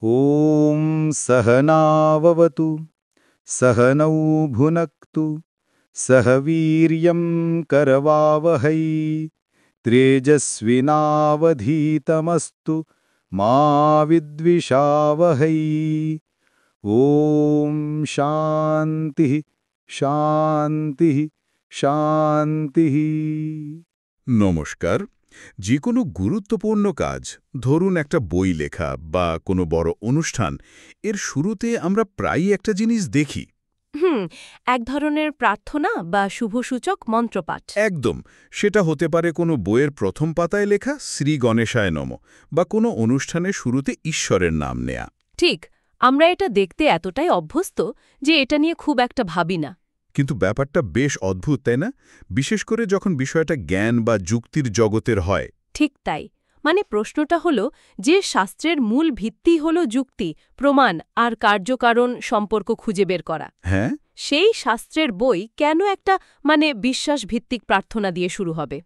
ॐ सहनाववतु सहनौ भुनक्तु सह वीर्यं करवावहै तेजस्विनावधीतमस्तु मा विद्विषावहै ॐ शान्तिः শান্তিः শান্তিः। নমস্কার। যে কোনো গুরুত্বপূর্ণ কাজ, ধরুন একটা বই লেখা বা কোনো বড় অনুষ্ঠান, এর শুরুতে আমরা প্রায়ই একটা জিনিস দেখি। এক ধরনের প্রার্থনা বা শুভসূচক মন্ত্রপাঠ। একদম। সেটা হতে পারে কোনো বইয়ের প্রথম পাতায় লেখা শ্রী গণেশায় নমঃ বা কোনো অনুষ্ঠানের শুরুতে ঈশ্বরের নাম নেয়া। ঠিক, আমরা এটা দেখতে এতটাই অভ্যস্ত যে এটা নিয়ে খুব একটা ভাবি না। কিন্তু ব্যাপারটা বেশ অদ্ভুত, তাই না? বিশেষ করে যখন বিষয়টা জ্ঞান বা যুক্তির জগতের হয়। ঠিক তাই। মানে প্রশ্নটা হলো, যে শাস্ত্রের মূল ভিত্তি হলো যুক্তি, প্রমাণ আর কার্যকারণ সম্পর্ক খুঁজে বের করা। হ্যাঁ, সেই শাস্ত্রের বই কেন একটা বিশ্বাসভিত্তিক প্রার্থনা দিয়ে শুরু হবে?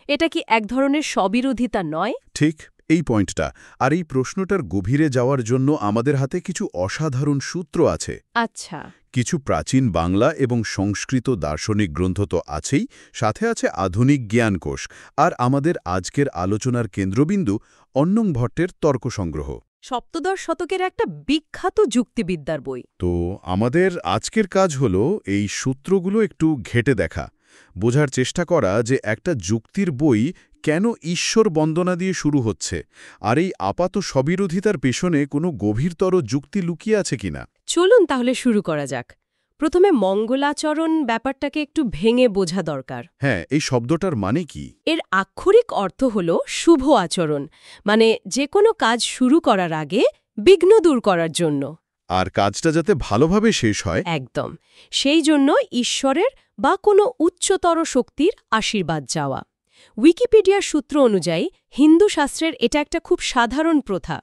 এটা কি এক ধরনের স্ববিরোধিতা নয়? ঠিক এই পয়েন্টটা। আর এই প্রশ্নটার গভীরে যাওয়ার জন্য আমাদের হাতে কিছু অসাধারণ সূত্র আছে। আচ্ছা। কিছু প্রাচীন বাংলা এবং সংস্কৃত দার্শনিক গ্রন্থ তো আছেই, সাথে আছে আধুনিক জ্ঞানকোষ আর আমাদের আজকের আলোচনার কেন্দ্রবিন্দু অন্নং ভট্টের তর্কসংগ্রহ। সপ্তদশ শতকের একটা বিখ্যাত যুক্তিবিদ্যার বই। তো আমাদের আজকের কাজ হলো এই সূত্রগুলো একটু ঘেঁটে দেখা, বোঝার চেষ্টা করা যে একটা যুক্তির বই কেন ঈশ্বর বন্দনা দিয়ে শুরু হচ্ছে, আর এই আপাত স্ববিরোধিতার পেছনে কোনো গভীরতর যুক্তি লুকিয়ে আছে কিনা। চলুন তাহলে শুরু করা যাক। প্রথমে মঙ্গলাচরণ ব্যাপারটাকে একটু ভেঙে বোঝা দরকার। হ্যাঁ, এই শব্দটার মানে কি? এর আক্ষরিক অর্থ হল শুভ আচরণ, মানে যে কোনো কাজ শুরু করার আগে বিঘ্ন দূর করার জন্য। আর কাজটা যাতে ভালোভাবে শেষ হয়। একদম। সেই জন্য ঈশ্বরের বা কোনো উচ্চতর শক্তির আশীর্বাদ চাওয়া। উইকিপিডিয়ার সূত্র অনুযায়ী হিন্দু শাস্ত্রের এটা একটা খুব সাধারণ প্রথা।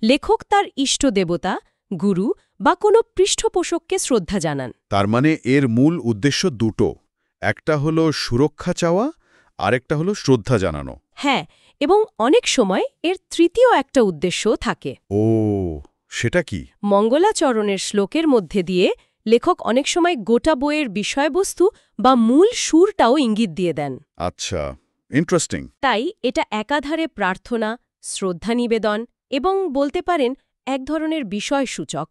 লেখক তার ইষ্ট দেবতা, গুরু বা কোনো পৃষ্ঠপোষককে শ্রদ্ধা জানান। তার মানে এর মূল উদ্দেশ্য দুটো, একটা হলো সুরক্ষা চাওয়া, আরেকটা হলো শ্রদ্ধা জানানো। হ্যাঁ, এবং অনেক সময় এর তৃতীয় একটা উদ্দেশ্যও থাকে। ও, সেটা কি? মঙ্গলাচরণের শ্লোকের মধ্যে দিয়ে লেখক অনেক সময় গোটা বইয়ের বিষয়বস্তু বা মূল সুরটাও ইঙ্গিত দিয়ে দেন। আচ্ছা, ইন্টারেস্টিং। তাই এটা একাধারে প্রার্থনা, শ্রদ্ধা নিবেদন এবং বলতে পারেন এক ধরনের বিষয়সূচক।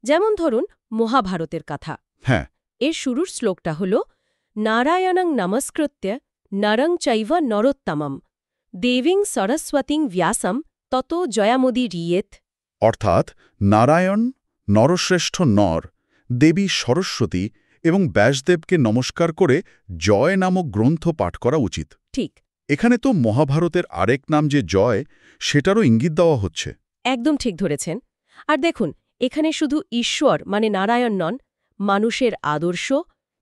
যেমন ধরুন মহাভারতের কথা। হ্যাঁ। এর শুরুর শ্লোকটা হল নারায়ণং নমস্কৃত্য নরং চৈব নরোত্তমম দেবীং সরস্বতীং ব্যাসম তত জয়ামুদি রিয়েত। অর্থাৎ নারায়ণ, নরশ্রেষ্ঠ নর, দেবী সরস্বতী এবং ব্যাসদেবকে নমস্কার করে জয় নামক গ্রন্থ পাঠ করা উচিত। ঠিক। এখানে তো মহাভারতের আরেক নাম যে জয়, সেটারও ইঙ্গিত দেওয়া হচ্ছে। একদম ঠিক ধরেছেন। আর দেখুন, এখানে শুধু ঈশ্বর মানে নারায়ণ নন, মানুষের আদর্শ,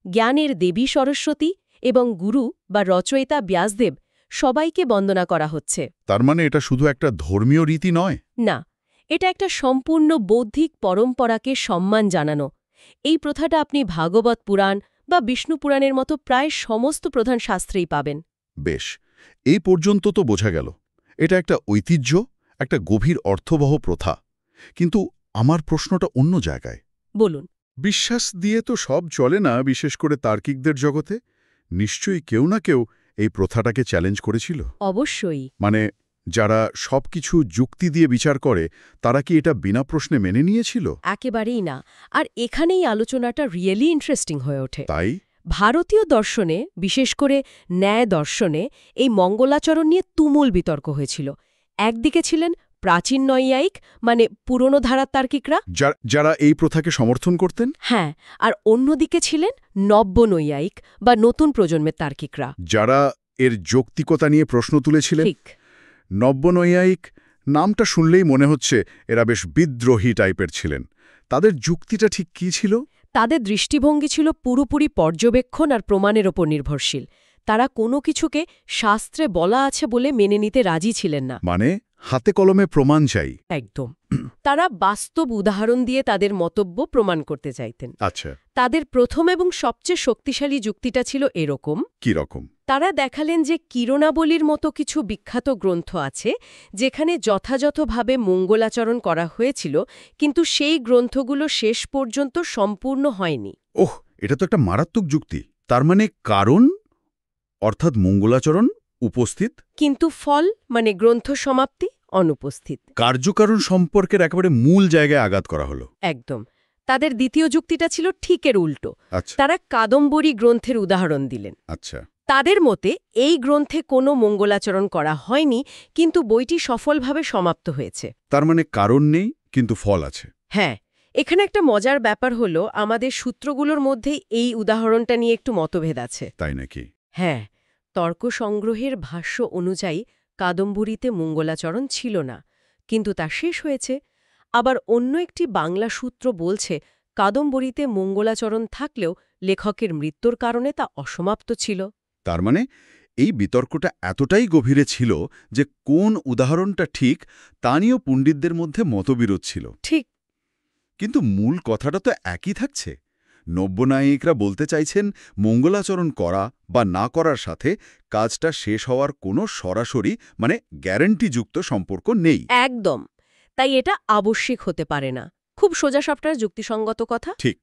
জ্ঞানের দেবী সরস্বতী এবং গুরু বা রচয়িতা ব্যাসদেব সবাইকে বন্দনা করা হচ্ছে। তার মানে এটা শুধু একটা ধর্মীয় রীতি নয়। না, এটা একটা সম্পূর্ণ বৌদ্ধিক পরম্পরাকে সম্মান জানানো। এই প্রথাটা আপনি ভাগবত পুরাণ বা বিষ্ণু পুরাণের মতো প্রায় সমস্ত প্রধান শাস্ত্রেই পাবেন। বেশ, এই পর্যন্ত তো বোঝা গেল এটা একটা ঐতিহ্য, একটা গভীর অর্থবহ প্রথা। কিন্তু আমার প্রশ্নটা অন্য জায়গায়। বলুন। বিশ্বাস দিয়ে তো সব চলে না, বিশেষ করে তার্কিকদের জগতে। নিশ্চয়ই কেউ না কেউ এই প্রথাটাকে চ্যালেঞ্জ করেছিল। অবশ্যই। মানে যারা সবকিছু যুক্তি দিয়ে বিচার করে, তারা কি এটা বিনা প্রশ্নে মেনে নিয়েছিল? একেবারেই না। আর এখানেই আলোচনাটা রিয়েলি ইন্টারেস্টিং হয়ে ওঠে। তাই ভারতীয় দর্শনে, বিশেষ করে ন্যায় দর্শনে, এই মঙ্গলাচরণ নিয়ে তুমুল বিতর্ক হয়েছিল। একদিকে ছিলেন প্রাচীন নৈয়ায়িক, মানে পুরনো ধারার তার্কিকরা, যারা এই প্রথাকে সমর্থন করতেন। হ্যাঁ, আর অন্যদিকে ছিলেন নব্য নৈয়ায়িক বা নতুন প্রজন্মের তার্কিকরা, যারা এর যৌক্তিকতা নিয়ে প্রশ্ন তুলেছিলেন। ঠিক। নব্যনৈয়ায়িক নামটা শুনলেই মনে হচ্ছে এরা বেশ বিদ্রোহী টাইপের ছিলেন। তাদের যুক্তিটা ঠিক কী ছিল? তাদের দৃষ্টিভঙ্গি ছিল পুরোপুরি পর্যবেক্ষণ আর প্রমাণের ওপর নির্ভরশীল। তারা কোনো কিছুকে শাস্ত্রে বলা আছে বলে মেনে নিতে রাজি ছিলেন না। মানে হাতে কলমে প্রমাণ চাই। একদম। তারা বাস্তব উদাহরণ দিয়ে তাদের মতব্য প্রমাণ করতে চাইতেন। আচ্ছা, তাদের প্রথম এবং সবচেয়ে শক্তিশালী যুক্তিটা ছিল এরকম। কি রকম? তারা দেখালেন যে কিরণাবলীর মতো কিছু বিখ্যাত গ্রন্থ আছে যেখানে যথাযথভাবে মঙ্গলাচরণ করা হয়েছিল, কিন্তু সেই গ্রন্থগুলো শেষ পর্যন্ত সম্পূর্ণ হয়নি। ওহ, এটা তো একটা মারাত্মক যুক্তি। তার মানে কারণ অর্থাৎ মঙ্গলাচরণ উপস্থিত, কিন্তু ফল মানে গ্রন্থ সমাপ্তি অনুপস্থিত। কার্যকারণ সম্পর্কের একেবারে মূল জায়গায় আঘাত করা হলো। একদম। তাদের দ্বিতীয় যুক্তিটা ছিল ঠিকের উল্টো। আচ্ছা তারা কাদম্বরী গ্রন্থের উদাহরণ দিলেন। আচ্ছা, তাদের মতে এই গ্রন্থে কোনো মঙ্গলাচরণ করা হয়নি, কিন্তু বইটি সফলভাবে সমাপ্ত হয়েছে। তার মানে কারণ নেই কিন্তু ফল আছে। হ্যাঁ, এখানে একটা মজার ব্যাপার হলো আমাদের সূত্রগুলোর মধ্যেই এই উদাহরণটা নিয়ে একটু মতভেদ আছে। তাই নাকি? হ্যাঁ, তর্ক সংগ্রহের ভাষ্য অনুযায়ী কাদম্বরীতে মঙ্গলাচরণ ছিল না, কিন্তু তা শেষ হয়েছে। আবার অন্য একটি বাংলা সূত্র বলছে কাদম্বরীতে মঙ্গলাচরণ থাকলেও লেখকের মৃত্যুর কারণে তা অসমাপ্ত ছিল। তার মানে এই বিতর্কটা এতটাই গভীরে ছিল যে কোন উদাহরণটা ঠিক তা নিয়েও পণ্ডিতদের মধ্যে মতবিরোধ ছিল। ঠিক। কিন্তু মূল কথাটা তো একই থাকছে। নব্যনায়িকরা বলতে চাইছেন মঙ্গলাচরণ করা বা না করার সাথে কাজটা শেষ হওয়ার কোনো সরাসরি মানে গ্যারান্টিযুক্ত সম্পর্ক নেই। একদম। তাই এটা আবশ্যিক হতে পারে না। খুব সোজাসাপটা যুক্তিসঙ্গত কথা। ঠিক,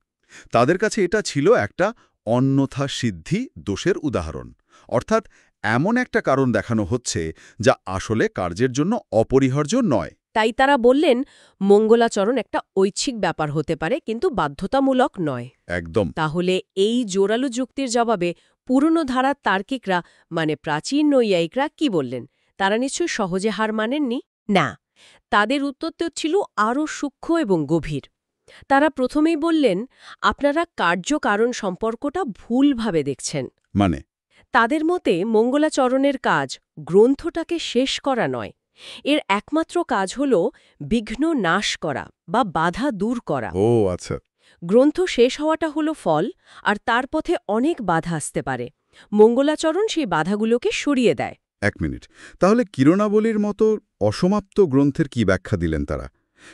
তাদের কাছে এটা ছিল একটা অন্যথা সিদ্ধি দোষের উদাহরণ। অর্থাৎ এমন একটা কারণ দেখানো হচ্ছে যা আসলে কার্যের জন্য অপরিহার্য নয়। তাই তারা বললেন মঙ্গলাচরণ একটা ঐচ্ছিক ব্যাপার হতে পারে, কিন্তু বাধ্যতামূলক নয়। একদম। তাহলে এই জোরালো যুক্তির জবাবে পুরনো ধারার তার্কিকরা মানে প্রাচীন নৈয়ায়িকরা কি বললেন? তারা নিশ্চয় সহজে হার মানেননি। না, তাদের উত্তরটা ছিল আরও সূক্ষ্ম এবং গভীর। তারা প্রথমেই বললেন আপনারা কার্য-কারণ সম্পর্কটা ভুলভাবে দেখছেন। মানে তাদের মতে মঙ্গলাচরণের কাজ গ্রন্থটাকে শেষ করা নয়, এর একমাত্র কাজ হল বিঘ্ন নাশ করা বা বাধা দূর করা। ও আচ্ছা, গ্রন্থ শেষ হওয়াটা হলো ফল, আর তার পথে অনেক বাধা আসতে পারে। মঙ্গলাচরণ সেই বাধাগুলোকে সরিয়ে দেয়। এক মিনিট, তাহলে কিরণাবলীর মতো অসমাপ্ত গ্রন্থের কি ব্যাখ্যা দিলেন তারা?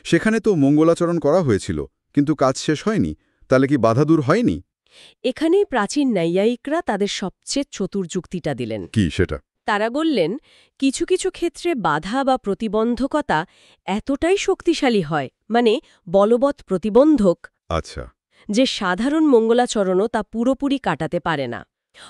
সেখানে তো মঙ্গলাচরণ করা হয়েছিল, কিন্তু কাজ শেষ হয়নি, তাহলে কি বাধা দূর হয়নি? এখানেই প্রাচীন নৈয়ায়িকরা তাদের সবচেয়ে চতুর যুক্তিটা দিলেন। কি সেটা? তারা বললেন কিছু কিছু ক্ষেত্রে বাধা বা প্রতিবন্ধকতা এতটাই শক্তিশালী হয়, মানে বলবৎ প্রতিবন্ধক, আচ্ছা, যে সাধারণ মঙ্গলাচরণও তা পুরোপুরি কাটাতে পারে না।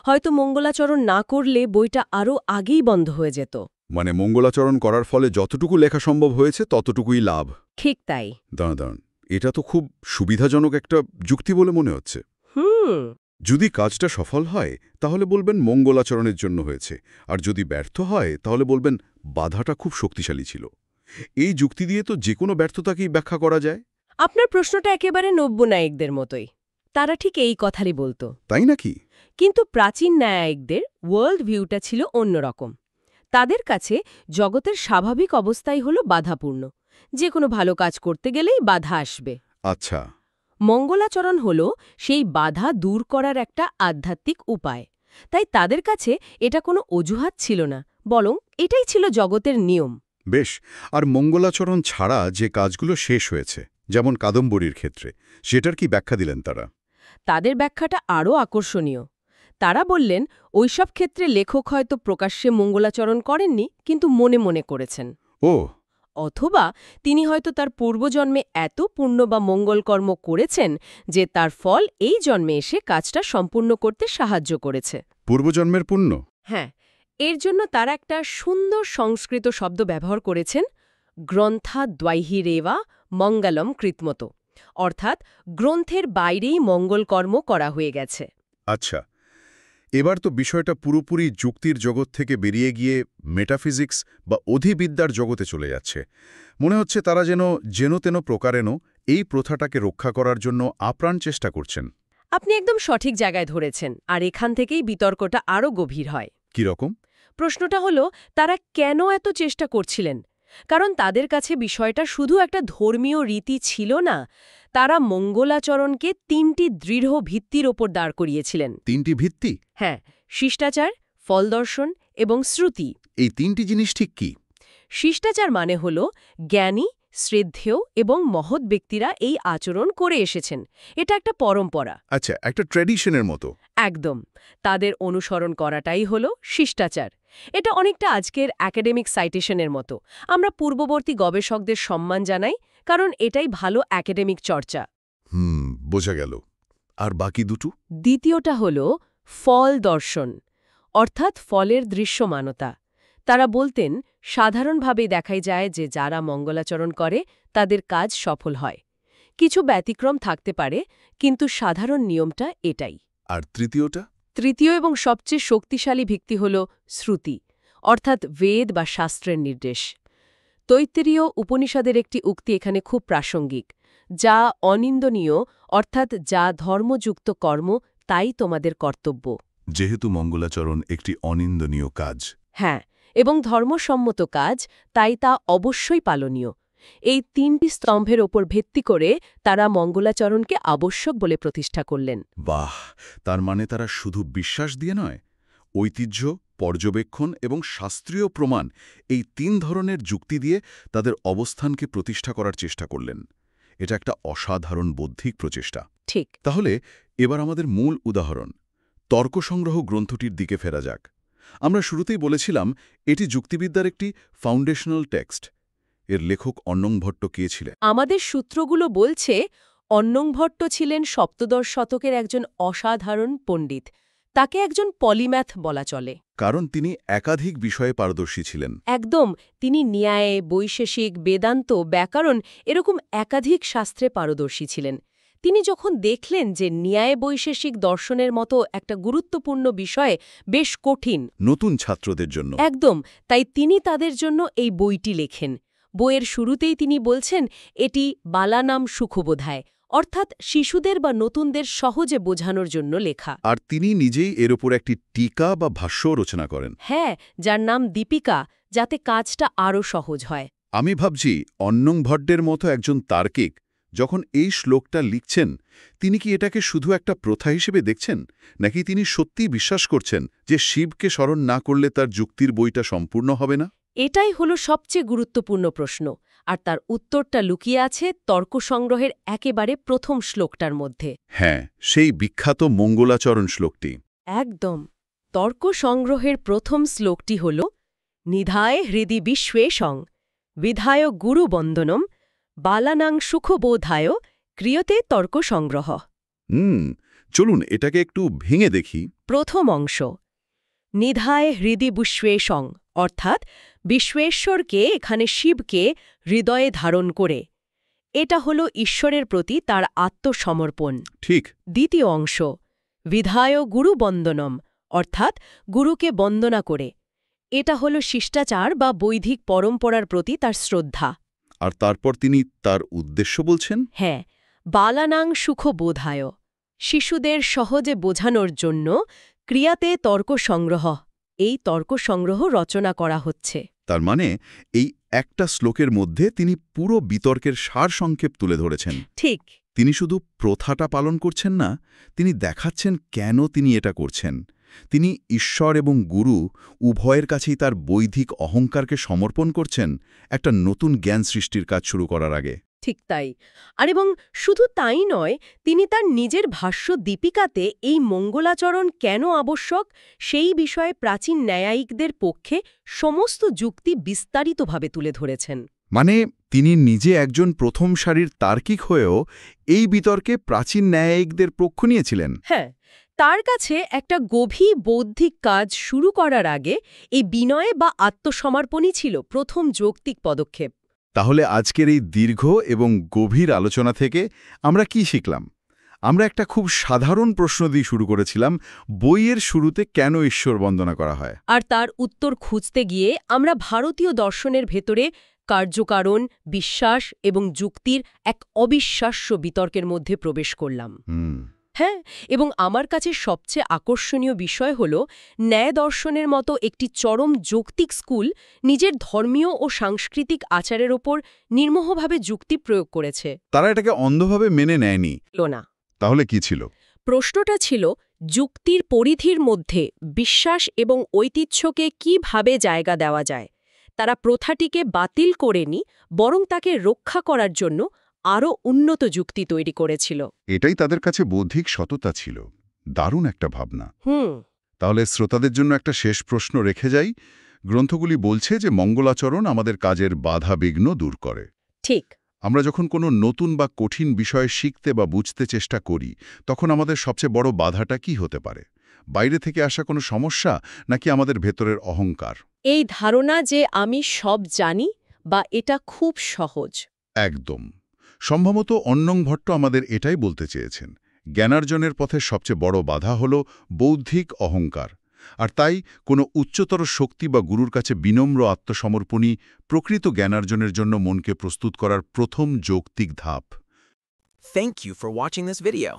হয়তো মঙ্গলাচরণ না করলে বইটা আরও আগেই বন্ধ হয়ে যেত। মানে মঙ্গলাচরণ করার ফলে যতটুকু লেখা সম্ভব হয়েছে ততটুকুই লাভ। ঠিক তাই। দাঁড়ান, এটা তো খুব সুবিধাজনক একটা যুক্তি বলে মনে হচ্ছে। হুম। যদি কাজটা সফল হয় তাহলে বলবেন মঙ্গলাচরণের জন্য হয়েছে, আর যদি ব্যর্থ হয় তাহলে বলবেন বাধাটা খুব শক্তিশালী ছিল। এই যুক্তি দিয়ে তো যে কোনো ব্যর্থতাকেই ব্যাখ্যা করা যায়। আপনার প্রশ্নটা একেবারে নব্যনায়িকদের মতোই। তারা ঠিক এই কথারই বলতো। তাই নাকি? কিন্তু প্রাচীন ন্যায়িকদের ওয়ার্ল্ড ভিউটা ছিল অন্যরকম। তাদের কাছে জগতের স্বাভাবিক অবস্থাই হল বাধাপূর্ণ। যে কোনো ভালো কাজ করতে গেলেই বাধা আসবে। আচ্ছা, মঙ্গলাচরণ হল সেই বাধা দূর করার একটা আধ্যাত্মিক উপায়। তাই তাদের কাছে এটা কোনো অজুহাত ছিল না, বরং এটাই ছিল জগতের নিয়ম। বেশ। আর মঙ্গলাচরণ ছাড়া যে কাজগুলো শেষ হয়েছে, যেমন কাদম্বরীর ক্ষেত্রে, সেটার কি ব্যাখ্যা দিলেন তারা? তাদের ব্যাখ্যাটা আরও আকর্ষণীয়। তারা বললেন ওইসব ক্ষেত্রে লেখক হয়তো প্রকাশ্যে মঙ্গলাচরণ করেননি, কিন্তু মনে মনে করেছেন। ও, অথবা তিনি হয়তো তার পূর্বজন্মে এত পুণ্য বা মঙ্গলকর্ম করেছেন যে তার ফল এই জন্মে এসে কাজটা সম্পূর্ণ করতে সাহায্য করেছে। পূর্বজন্মের পুণ্য? হ্যাঁ, এর জন্য তারা একটা সুন্দর সংস্কৃত শব্দ ব্যবহার করেছেন, গ্রন্থাদ্বৈহিরেবা মঙ্গলম কৃতমত, অর্থাৎ গ্রন্থের বাইরেই মঙ্গলকর্ম করা হয়ে গেছে। আচ্ছা, এবার তো বিষয়টা পুরোপুরি যুক্তির জগৎ থেকে বেরিয়ে গিয়ে মেটাফিজিক্স বা অধিবিদ্যার জগতে চলে যাচ্ছে। মনে হচ্ছে তারা যেন তেন প্রকারেণ এই প্রথাটাকে রক্ষা করার জন্য আপ্রাণ চেষ্টা করছেন। আপনি একদম সঠিক জায়গায় ধরেছেন, আর এখান থেকেই বিতর্কটা আরও গভীর হয়। কি রকম? প্রশ্নটা হলো তারা কেন এত চেষ্টা করছিলেন? কারণ তাদের কাছে বিষয়টা শুধু একটা ধর্মীয় রীতি ছিল না, তারা মঙ্গলাচরণকে 3টি দৃঢ় ভিত্তির ওপর দাঁড় করিয়েছিলেন। 3টি ভিত্তি? হ্যাঁ, শিষ্টাচার, ফলদর্শন এবং শ্রুতি। এই 3টি জিনিস ঠিক কি? শিষ্টাচার মানে হল জ্ঞানী, শ্রদ্ধেয় এবং মহৎ ব্যক্তিরা এই আচরণ করে এসেছেন। এটা একটা পরম্পরা। আচ্ছা, একটা ট্র্যাডিশনের মতো। একদম। তাদের অনুসরণ করাটাই হলো শিষ্টাচার। এটা অনেকটা আজকের একাডেমিক সাইটেশনের মতো। আমরা পূর্ববর্তী গবেষকদের সম্মান জানাই, কারণ এটাই ভালো একাডেমিক চর্চা। বোঝা গেল। আর বাকি দুটো? দ্বিতীয়টা হল ফল দর্শন, অর্থাৎ ফলের দৃশ্যমানতা। তারা বলতেন, সাধারণভাবে দেখাই যায় যে যারা মঙ্গলাচরণ করে তাদের কাজ সফল হয়। কিছু ব্যতিক্রম থাকতে পারে, কিন্তু সাধারণ নিয়মটা এটাই। আর তৃতীয়টা? তৃতীয় এবং সবচেয়ে শক্তিশালী ভিত্তি হল শ্রুতি, অর্থাৎ বেদ বা শাস্ত্রের নির্দেশ। তৈত্তেরীয় উপনিষদের একটি উক্তি এখানে খুব প্রাসঙ্গিক, যা অনিন্দনীয়, অর্থাৎ যা ধর্মযুক্ত কর্ম তাই তোমাদের কর্তব্য। যেহেতু মঙ্গলাচরণ একটি অনিন্দনীয় কাজ। হ্যাঁ, এবং ধর্মসম্মত কাজ, তাই তা অবশ্যই পালনীয়। এই তিনটি স্তম্ভের ওপর ভিত্তি করে তারা মঙ্গলাচরণকে আবশ্যক বলে প্রতিষ্ঠা করলেন। বাহ! তার মানে তারা শুধু বিশ্বাস দিয়ে নয়, ঐতিহ্য, পর্যবেক্ষণ এবং শাস্ত্রীয় প্রমাণ, এই ৩ ধরনের যুক্তি দিয়ে তাদের অবস্থানকে প্রতিষ্ঠা করার চেষ্টা করলেন। এটা একটা অসাধারণ বৌদ্ধিক প্রচেষ্টা। ঠিক। তাহলে এবার আমাদের মূল উদাহরণ, তর্কসংগ্রহ গ্রন্থটির দিকে ফেরা যাক। আমরা শুরুতেই বলেছিলাম এটি যুক্তিবিদ্যার একটি ফাউন্ডেশনাল টেক্সট। এর লেখক অন্নং ভট্ট কে ছিলেন? আমাদের সূত্রগুলো বলছে অন্নং ভট্ট ছিলেন সপ্তদশ শতকের একজন অসাধারণ পণ্ডিত। তাকে একজন পলিম্যাথ বলা চলে। কারণ তিনি একাধিক বিষয়ে পারদর্শী ছিলেন। একদম। তিনি ন্যায়, বৈশেষিক, বেদান্ত, ব্যাকরণ এরকম একাধিক শাস্ত্রে পারদর্শী ছিলেন। তিনি যখন দেখলেন যে ন্যায় বৈশেষিক দর্শনের মতো একটা গুরুত্বপূর্ণ বিষয়ে বেশ কঠিন নতুন ছাত্রদের জন্য। একদম, তাই তিনি তাদের জন্য এই বইটি লেখেন। বইয়ের শুরুতেই তিনি বলছেন এটি বালানাম সুখবোধায়, অর্থাৎ শিশুদের বা নতুনদের সহজে বোঝানোর জন্য লেখা। আর তিনি নিজেই এর ওপর একটি টীকা বা ভাষ্য রচনা করেন। হ্যাঁ, যার নাম দীপিকা, যাতে কাজটা আরও সহজ হয়। আমি ভাবছি অন্নং ভট্টের মতো একজন তার্কিক যখন এই শ্লোকটা লিখছেন, তিনি কি এটাকে শুধু একটা প্রথা হিসেবে দেখছেন, নাকি তিনি সত্যিই বিশ্বাস করছেন যে শিবকে স্মরণ না করলে তার যুক্তির বইটা সম্পূর্ণ হবে না? এটাই হলো সবচেয়ে গুরুত্বপূর্ণ প্রশ্ন, আর তার উত্তরটা লুকিয়ে আছে তর্কসংগ্রহের একেবারে প্রথম শ্লোকটার মধ্যে। হ্যাঁ, সেই বিখ্যাত মঙ্গলাচরণ শ্লোকটি। একদম। তর্কসংগ্রহের প্রথম শ্লোকটি হল নিধায় হৃদি বিশ্বেশং বিধায় গুরুবন্দনম বালানাং সুখবোধায় ক্রিয়তে তর্কসংগ্রহ। চলুন এটাকে একটু ভেঙে দেখি। প্রথম অংশ, নিধায় হৃদি বিশ্বেশং, অর্থাৎ বিশ্বেশ্বরকে, এখানে শিবকে হৃদয়ে ধারণ করে। এটা হল ঈশ্বরের প্রতি তার আত্মসমর্পণ। ঠিক। দ্বিতীয় অংশ, বিধায় গুরুবন্দনম, অর্থাৎ গুরুকে বন্দনা করে। এটা হল শিষ্টাচার বা বৈদিক পরম্পরার প্রতি তার শ্রদ্ধা। আর তারপর তিনি তার উদ্দেশ্য বলছেন। হ্যাঁ, বালানাং সুখবোধায়, শিশুদের সহজে বোঝানোর জন্য ক্রিয়াতে তর্ক সংগ্রহ, এই তর্ক সংগ্রহ রচনা করা হচ্ছে। তার মানে এই একটা শ্লোকের মধ্যে তিনি পুরো বিতর্কের সারসংক্ষেপ তুলে ধরেছেন। ঠিক। তিনি শুধু প্রথাটা পালন করছেন না, তিনি দেখাচ্ছেন কেন তিনি এটা করছেন। তিনি ঈশ্বর এবং গুরু উভয়ের কাছেই তার বৈদিক অহংকারকে সমর্পণ করছেন একটা নতুন জ্ঞান সৃষ্টির কাজ শুরু করার আগে। ঠিক তাই। আর এবং শুধু তাই নয়, তিনি তার নিজের ভাষ্য দীপিকাতে এই মঙ্গলাচরণ কেন আবশ্যক সেই বিষয়ে প্রাচীন ন্যায়িকদের পক্ষে সমস্ত যুক্তি বিস্তারিতভাবে তুলে ধরেছেন। মানে তিনি নিজে একজন প্রথম সারির তার্কিক হয়েও এই বিতর্কে প্রাচীন ন্যায়িকদের পক্ষ নিয়েছিলেন। হ্যাঁ, তার কাছে একটা গভীর বৌদ্ধিক কাজ শুরু করার আগে এই বিনয় বা আত্মসমর্পণই ছিল প্রথম যৌক্তিক পদক্ষেপ। তাহলে আজকের এই দীর্ঘ এবং গভীর আলোচনা থেকে আমরা কি শিখলাম? আমরা একটা খুব সাধারণ প্রশ্ন দিয়ে শুরু করেছিলাম, বইয়ের শুরুতে কেন ঈশ্বর বন্দনা করা হয়? আর তার উত্তর খুঁজতে গিয়ে আমরা ভারতীয় দর্শনের ভেতরে কার্যকারণ, বিশ্বাস এবং যুক্তির এক অবিশ্বাস্য বিতর্কের মধ্যে প্রবেশ করলাম। হ্যাঁ, এবং আমার কাছে সবচেয়ে আকর্ষণীয় বিষয় হল ন্যায় দর্শনের মতো একটি চরম যৌক্তিক স্কুল নিজের ধর্মীয় ও সাংস্কৃতিক আচারের ওপর নির্মোহভাবে যুক্তি প্রয়োগ করেছে। তারা এটাকে অন্ধভাবে মেনে নেয়নি। না। তাহলে কি ছিল? প্রশ্নটা ছিল যুক্তির পরিধির মধ্যে বিশ্বাস এবং ঐতিহ্যকে কিভাবে জায়গা দেওয়া যায়। তারা প্রথাটিকে বাতিল করেনি, বরং তাকে রক্ষা করার জন্য আরও উন্নত যুক্তি তৈরি করেছিল। এটাই তাদের কাছে বৌদ্ধিক সততা ছিল। দারুণ একটা ভাবনা। তাহলে শ্রোতাদের জন্য একটা শেষ প্রশ্ন রেখে যাই। গ্রন্থগুলি বলছে যে মঙ্গলাচরণ আমাদের কাজের বাধা বিঘ্ন দূর করে। ঠিক। আমরা যখন কোনো নতুন বা কঠিন বিষয় শিখতে বা বুঝতে চেষ্টা করি, তখন আমাদের সবচেয়ে বড় বাধাটা কি হতে পারে? বাইরে থেকে আসা কোনো সমস্যা, নাকি আমাদের ভেতরের অহংকার? এই ধারণা যে আমি সব জানি বা এটা খুব সহজ। একদম। সম্ভবত অন্নং ভট্ট আমাদের এটাই বলতে চেয়েছেন। জ্ঞানার্জনের পথে সবচেয়ে বড় বাধা হল বৌদ্ধিক অহংকার। আর তাই কোনো উচ্চতর শক্তি বা গুরুর কাছে বিনম্র আত্মসমর্পণই প্রকৃত জ্ঞানার্জনের জন্য মনকে প্রস্তুত করার প্রথম যৌক্তিক ধাপ। Thank you for watching this video.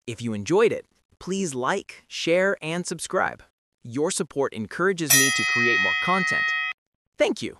If you enjoyed it, please like, share, and subscribe. Your support encourages me to create more content. Thank you.